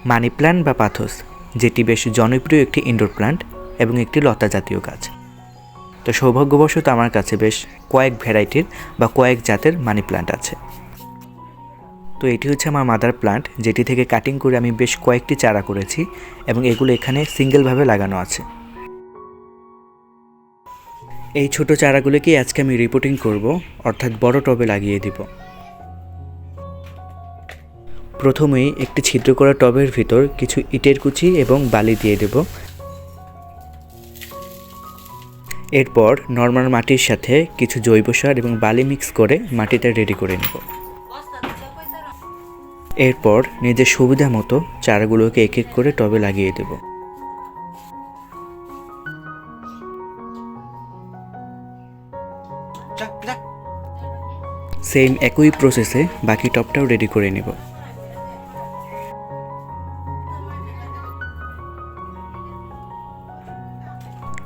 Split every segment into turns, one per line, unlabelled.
Money plant বা পাথোস, যেটি বেশ জনপ্রিয় একটি ইনডোর প্ল্যান্ট এবং একটি লতা জাতীয় গাছ। তো সৌভাগ্যবশত আমার কাছে বেশ কয়েক ভ্যারাইটির বা কয়েক জাতের মানি প্ল্যান্ট আছে। তো এটি হচ্ছে আমার মাদার প্ল্যান্ট, যেটি থেকে কাটিং করে আমি বেশ কয়েকটি চারা করেছি এবং এগুলো এখানে সিঙ্গেলভাবে লাগানো আছে। এই ছোট চারাগুলোকে আজকে আমি রিপোর্টিং করব, অর্থাৎ বড় টবে লাগিয়ে দিব। প্রথমেই একটি ছিদ্র করা টবের ভিতর কিছু ইটের কুচি এবং বালি দিয়ে দেব। এরপর নর্মাল মাটির সাথে কিছু জৈব সার এবং বালি মিক্স করে মাটিটা রেডি করে নেব। এরপর নিজের সুবিধা মতো চারাগুলোকে এক এক করে টবে লাগিয়ে দেব। সেম একই প্রসেসে বাকি টবটাও রেডি করে নেব।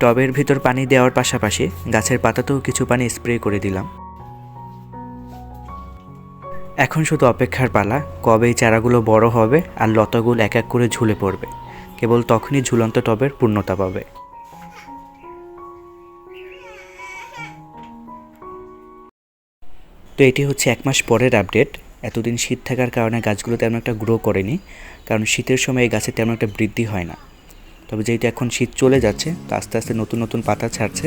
টবের ভিতর পানি দেওয়ার পাশাপাশি গাছের পাতাতেও কিছু পানি স্প্রে করে দিলাম। এখন শুধু অপেক্ষার পালা, কবে এই চারাগুলো বড় হবে আর লতাগুলো এক এক করে ঝুলে পড়বে। কেবল তখনই ঝুলন্ত টবের পূর্ণতা পাবে। তো এটি হচ্ছে 1 মাস পরের আপডেট। এতদিন শীত থাকার কারণে গাছগুলো তেমন একটা গ্রো করেনি, কারণ শীতের সময় এই গাছে তেমন একটা বৃদ্ধি হয় না। তবে যেহেতু এখন শীত চলে যাচ্ছে, তো আস্তে আস্তে নতুন নতুন পাতা ছাড়ছে।